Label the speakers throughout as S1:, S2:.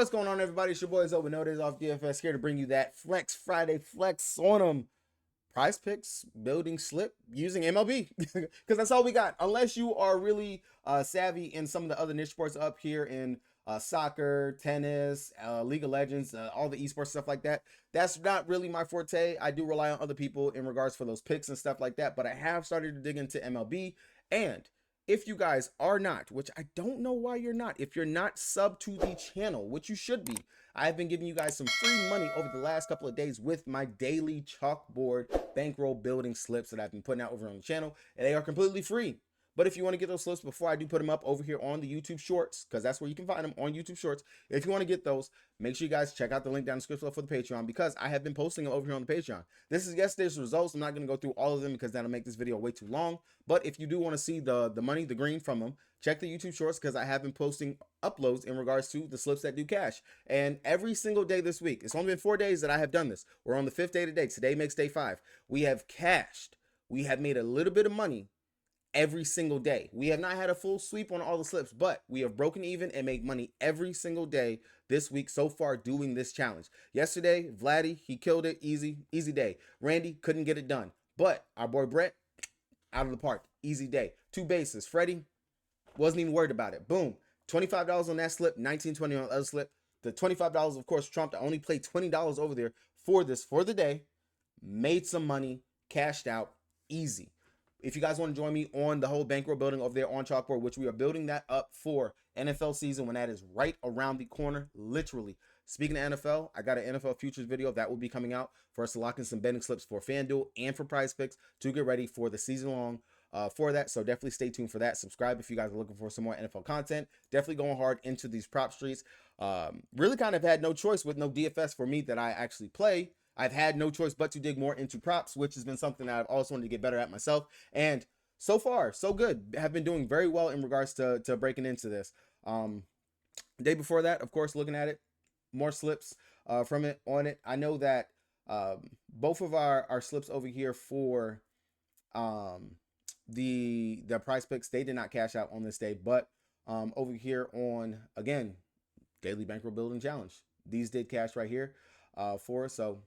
S1: What's going on, everybody? It's your boys over No Days Off DFS here to bring you that Flex Friday flex on them. Prize picks, building slip using MLB because that's all we got. Unless you are really savvy in some of the other niche sports up here in soccer, tennis, League of Legends, all the esports stuff like that. That's not really my forte. I do rely on other people in regards for those picks and stuff like that. But I have started to dig into MLB, and if you guys are not, which I don't know why you're not, if you're not sub to the channel, which you should be, I've been giving you guys some free money over the last couple of days with my daily chalkboard bankroll building slips that I've been putting out over on the channel, and they are completely free. But if you want to get those slips before I do put them up over here on the YouTube Shorts, because that's where you can find them, on YouTube Shorts. If you want to get those, make sure you guys check out the link down in the description for the Patreon, because I have been posting them over here on the Patreon. This is yesterday's results. I'm not going to go through all of them because that'll make this video way too long. But if you do want to see the money, the green from them, check the YouTube Shorts, because I have been posting uploads in regards to the slips that do cash. And every single day this week, it's only been 4 days that I have done this. We're on the 5th day today. Today makes day 5. We have cashed. We have made a little bit of money every single day. We have not had a full sweep on all the slips, but we have broken even and make money every single day this week so far doing this challenge. Yesterday, Vladdy, he killed it. Easy day. Randy couldn't get it done, but our boy Brett, out of the park. Easy day. 2 bases. Freddie wasn't even worried about it. Boom. $25 on that slip, $19.20 on the other slip. The $25, of course, trumped. I only played $20 over there for this for the day. Made some money, cashed out, easy. If you guys want to join me on the whole bankroll building over there on Chalkboard, which we are building that up for NFL season when that is right around the corner, literally. Speaking of NFL, I got an NFL futures video that will be coming out for us to lock in some betting slips for FanDuel and for Prizepicks to get ready for the season long for that. So definitely stay tuned for that. Subscribe if you guys are looking for some more NFL content. Definitely going hard into these prop streets. Really kind of had no choice with no DFS for me that I actually play. I've had no choice but to dig more into props, which has been something that I've also wanted to get better at myself. And so far, so good. Have been doing very well in regards to breaking into this. Day before that, of course, looking at it, more slips from it on it. I know that both of our slips over here for the prize picks, they did not cash out on this day. But over here on, again, daily bankroll building challenge, these did cash right here for us. So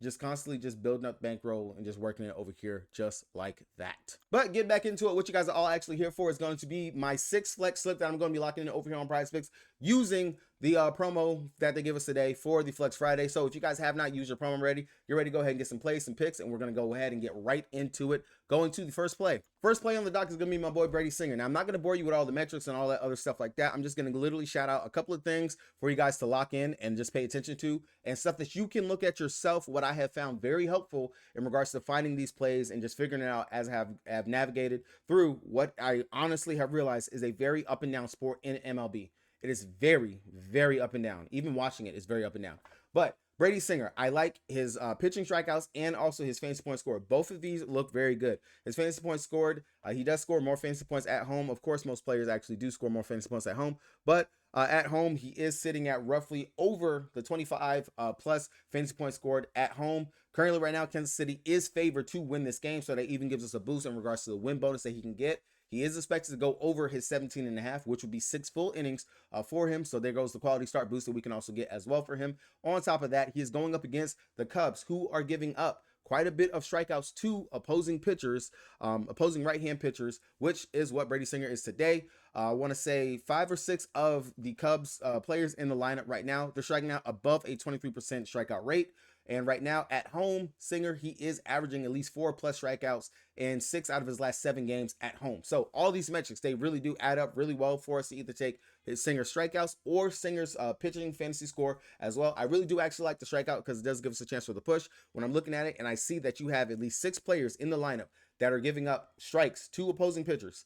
S1: just constantly just building up bankroll and just working it over here just like that. But get back into it. What you guys are all actually here for is going to be my 6 flex slip that I'm going to be locking in over here on Prizepicks using the promo that they give us today for the Flex Friday. So if you guys have not used your promo already, you're ready to go ahead and get some plays, some picks, and we're going to go ahead and get right into it. Going to the first play. First play on the dock is going to be my boy Brady Singer. Now, I'm not going to bore you with all the metrics and all that other stuff like that. I'm just going to literally shout out a couple of things for you guys to lock in and just pay attention to, and stuff that you can look at yourself. What I have found very helpful in regards to finding these plays and just figuring it out as I have navigated through what I honestly have realized is a very up and down sport in MLB. It is very, very up and down. Even watching it is very up and down. But Brady Singer, I like his pitching strikeouts and also his fantasy points scored. Both of these look very good. His fantasy points scored, he does score more fantasy points at home. Of course, most players actually do score more fantasy points at home. But at home, he is sitting at roughly over the 25 plus fantasy points scored at home. Currently, right now, Kansas City is favored to win this game. So that even gives us a boost in regards to the win bonus that he can get. He is expected to go over his 17.5, which would be 6 full innings for him. So there goes the quality start boost that we can also get as well for him. On top of that, he is going up against the Cubs, who are giving up quite a bit of strikeouts to opposing pitchers, opposing right-hand pitchers, which is what Brady Singer is today. I want to say 5 or 6 of the Cubs players in the lineup right now, they're striking out above a 23% strikeout rate. And right now at home, Singer, he is averaging at least 4+ strikeouts in 6 out of his last 7 games at home. So all these metrics, they really do add up really well for us to either take his Singer's strikeouts or Singer's pitching fantasy score as well. I really do actually like the strikeout because it does give us a chance for the push. When I'm looking at it and I see that you have at least 6 players in the lineup that are giving up strikes to opposing pitchers,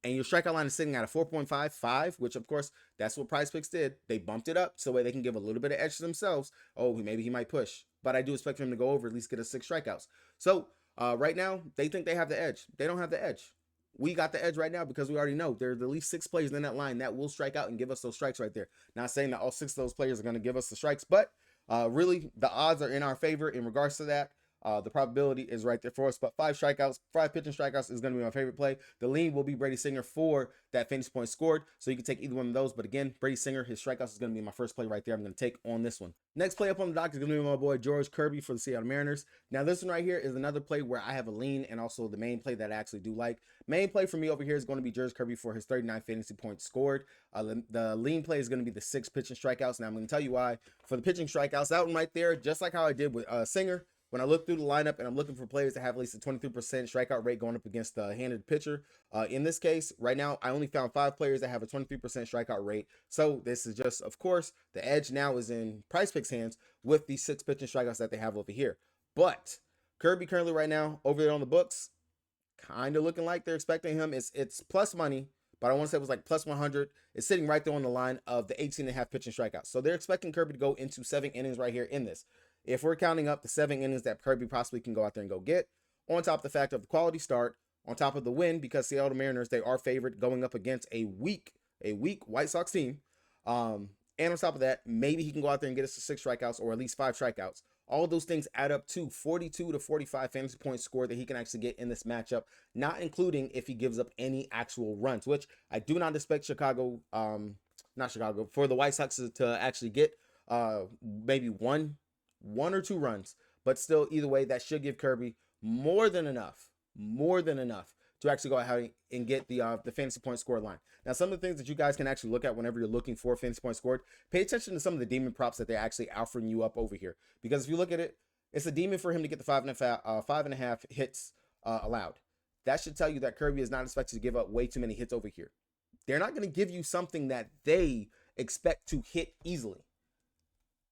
S1: and your strikeout line is sitting at a 4.55, which of course, that's what Prizepicks did. They bumped it up so that they can give a little bit of edge to themselves. Oh, maybe he might push. But I do expect him to go over, at least get us 6 strikeouts. So right now, they think they have the edge. They don't have the edge. We got the edge right now because we already know there's at least 6 players in that line that will strike out and give us those strikes right there. Not saying that all 6 of those players are going to give us the strikes, but really the odds are in our favor in regards to that. The probability is right there for us. But 5 pitching strikeouts is going to be my favorite play. The lean will be Brady Singer for that fantasy point scored. So you can take either one of those. But again, Brady Singer, his strikeouts is going to be my first play right there. I'm going to take on this one. Next play up on the dock is going to be my boy George Kirby for the Seattle Mariners. Now this one right here is another play where I have a lean and also the main play that I actually do like. Main play for me over here is going to be George Kirby for his 39 fantasy points scored. The lean play is going to be the 6 pitching strikeouts. Now I'm going to tell you why. For the pitching strikeouts, that one right there, just like how I did with Singer, when I look through the lineup and I'm looking for players that have at least a 23% strikeout rate going up against the handed pitcher, in this case, right now, I only found 5 players that have a 23% strikeout rate. So this is just, of course, the edge now is in Prizepicks' hands with the 6 pitching strikeouts that they have over here. But Kirby currently right now over there on the books, kind of looking like they're expecting him. It's plus money, but I want to say it was like plus 100. It's sitting right there on the line of the 18.5 pitching strikeouts. So they're expecting Kirby to go into 7 innings right here in this. If we're counting up the 7 innings that Kirby possibly can go out there and go get, on top of the fact of the quality start, on top of the win, because Seattle Mariners, they are favored going up against a weak White Sox team. And on top of that, maybe he can go out there and get us to 6 strikeouts or at least 5 strikeouts. All those things add up to 42 to 45 fantasy points scored that he can actually get in this matchup, not including if he gives up any actual runs, which I do not expect for the White Sox to actually get maybe one or 2 runs. But still, either way, that should give Kirby more than enough to actually go ahead and get the fantasy point scored line. Now, some of the things that you guys can actually look at whenever you're looking for fantasy point scored, pay attention to some of the demon props that they're actually offering you up over here. Because if you look at it, it's a demon for him to get the 5.5 hits allowed. That should tell you that Kirby is not expected to give up way too many hits over here. They're not going to give you something that they expect to hit easily.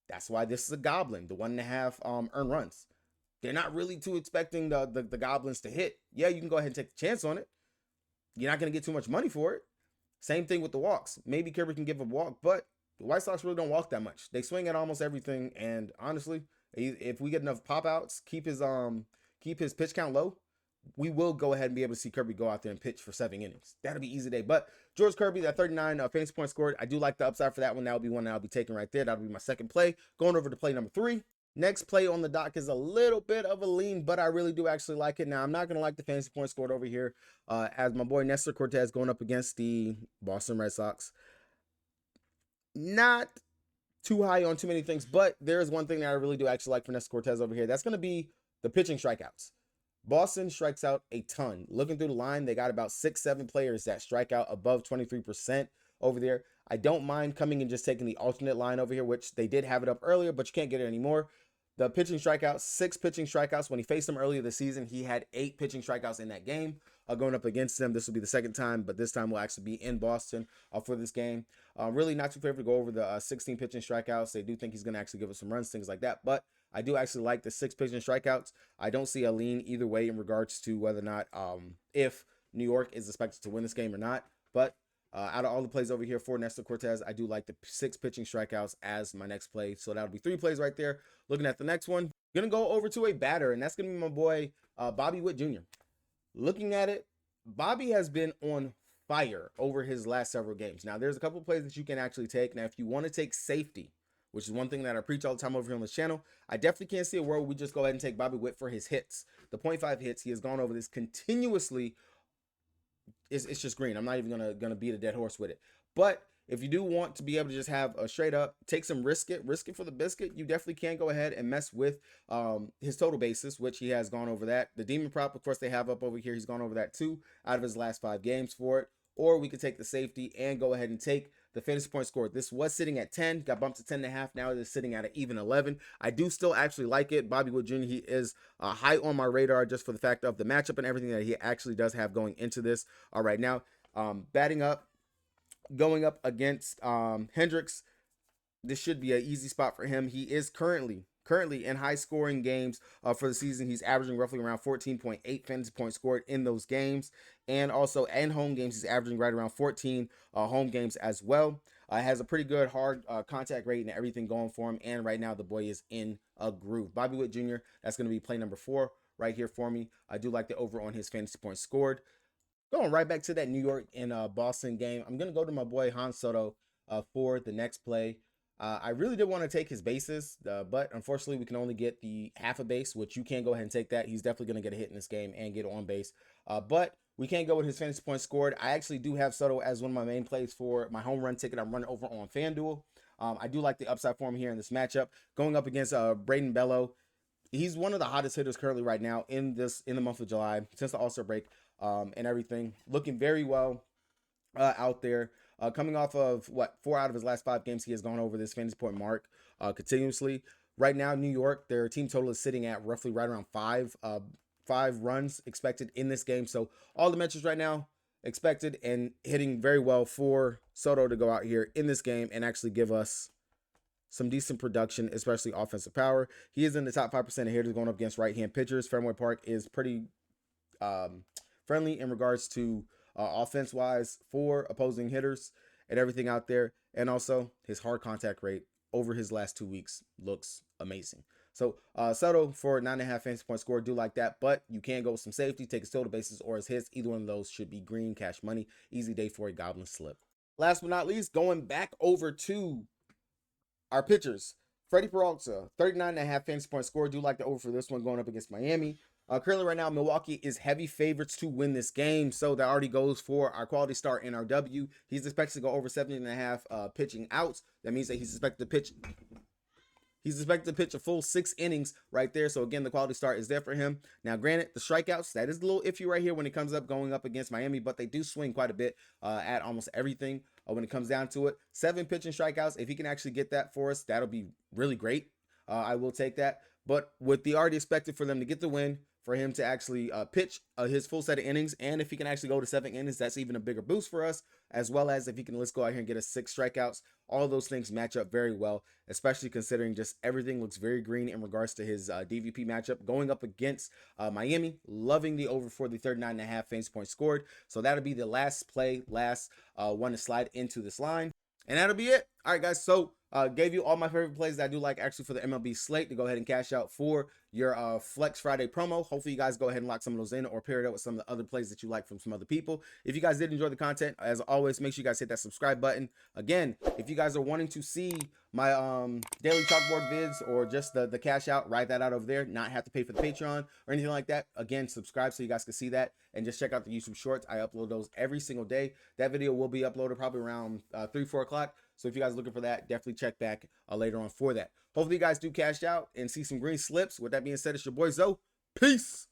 S1: That's why this is a goblin, the 1.5 earned runs. They're not really too expecting the goblins to hit. Yeah, you can go ahead and take the chance on it. You're not going to get too much money for it. Same thing with the walks. Maybe Kirby can give a walk, but the White Sox really don't walk that much. They swing at almost everything, and honestly, if we get enough pop outs, keep his pitch count low, we will go ahead and be able to see Kirby go out there and pitch for 7 innings. That'll be easy day. But George Kirby, that 39 fantasy points scored, I do like the upside for that one. That'll be one that I'll be taking right there. That'll be my second play. Going over to play number 3. Next play on the dock is a little bit of a lean, but I really do actually like it. Now, I'm not going to like the fantasy points scored over here as my boy Nestor Cortez going up against the Boston Red Sox. Not too high on too many things, but there is one thing that I really do actually like for Nestor Cortez over here. That's going to be the pitching strikeouts. Boston strikes out a ton. Looking through the line, they got about 6-7 players that strike out above 23% over there. I don't mind coming and just taking the alternate line over here, which they did have it up earlier, but you can't get it anymore. The pitching strikeouts, 6 pitching strikeouts. When he faced them earlier this season, he had 8 pitching strikeouts in that game. Going up against them, this will be the second time, but this time will actually be in Boston for this game. Really not too favorite to go over the 16 pitching strikeouts. They do think he's going to actually give us some runs, things like that, but I do actually like the 6 pitching strikeouts. I don't see a lean either way in regards to whether or not if New York is expected to win this game or not, but out of all the plays over here for Nestor Cortez, I do like the 6 pitching strikeouts as my next play. So that'll be 3 plays right there. Looking at the next one, going to go over to a batter, and that's going to be my boy Bobby Witt Jr. Looking at it, Bobby has been on fire over his last several games. Now, there's a couple of plays that you can actually take. Now, if you want to take safety, which is one thing that I preach all the time over here on this channel, I definitely can't see a world where we just go ahead and take Bobby Witt for his hits. The 0.5 hits, he has gone over this continuously. It's just green. I'm not even gonna beat a dead horse with it. But if you do want to be able to just have a straight up take some risk it for the biscuit, you definitely can go ahead and mess with his total basis, which he has gone over that. The demon prop, of course, they have up over here. He's gone over that 2 out of his last 5 games for it. Or we could take the safety and go ahead and take the fantasy point score. This was sitting at 10, got bumped to 10.5. Now it is sitting at an even 11. I do still actually like it. Bobby Witt Jr., he is high on my radar just for the fact of the matchup and everything that he actually does have going into this. All right, now batting up, going up against Hendricks. This should be an easy spot for him. He is currently in high scoring games for the season. He's averaging roughly around 14.8 fantasy points scored in those games, and also in home games he's averaging right around 14 home games as well. Has a pretty good hard contact rate and everything going for him, and right now the boy is in a groove. Bobby Witt Jr., that's going to be play number 4 right here for me. I do like the over on his fantasy points scored. Going right back to that New York and Boston game, I'm going to go to my boy Han Soto for the next play. I really did want to take his bases, but unfortunately we can only get the half a base, which you can go ahead and take that. He's definitely going to get a hit in this game and get on base. But we can't go with his fantasy points scored. I actually do have Soto as one of my main plays for my home run ticket I'm running over on FanDuel. I do like the upside for him here in this matchup. Going up against Braden Bello. He's one of the hottest hitters currently right now in the month of July since the All-Star break, and everything. Looking very well out there. Coming off of 4 out of his last 5 games, he has gone over this fantasy point mark continuously. Right now, New York, their team total is sitting at roughly right around 5 runs expected in this game. So all the metrics right now expected and hitting very well for Soto to go out here in this game and actually give us some decent production, especially offensive power. He is in the top 5% of hitters going up against right-hand pitchers. Fenway Park is pretty friendly in regards to offense-wise for opposing hitters and everything out there. And also, his hard contact rate over his last 2 weeks looks amazing. So, Soto for 9.5 fantasy point score, do like that, but you can go with some safety, take his total bases or his hits. Either one of those should be green, cash money. Easy day for a goblin slip. Last but not least, going back over to our pitchers. Freddie Peralta, 39.5 fantasy point score. Do like the over for this one going up against Miami. Currently right now, Milwaukee is heavy favorites to win this game. So that already goes for our quality start NRW. He's expected to go over 70.5 pitching outs. That means that he's expected to pitch a full 6 innings right there. So again, the quality start is there for him. Now, granted, the strikeouts, that is a little iffy right here when it comes up going up against Miami, but they do swing quite a bit at almost everything when it comes down to it. 7 pitching strikeouts. If he can actually get that for us, that'll be really great. I will take that. But with the already expected for them to get the win, for him to actually pitch his full set of innings, and if he can actually go to 7 innings, that's even a bigger boost for us, as well as if he can, let's go out here and get us 6 strikeouts. All of those things match up very well, especially considering just everything looks very green in regards to his DVP matchup going up against Miami. Loving the over for the 39.5 fantasy points scored. So that'll be the last play, last one to slide into this line. And that'll be it. All right, guys. So gave you all my favorite plays that I do like actually for the MLB slate to go ahead and cash out for your Flex Friday promo. Hopefully you guys go ahead and lock some of those in or pair it up with some of the other plays that you like from some other people. If you guys did enjoy the content, as always, make sure you guys hit that subscribe button. Again, if you guys are wanting to see my daily chalkboard vids or just the cash out, write that out over there, not have to pay for the Patreon or anything like that. Again, subscribe so you guys can see that, and just check out the YouTube shorts. I upload those every single day. That video will be uploaded probably around 3-4 o'clock. So if you guys are looking for that, definitely check back later on for that. Hopefully you guys do cash out and see some green slips. With that being said, it's your boy Zoe. Peace.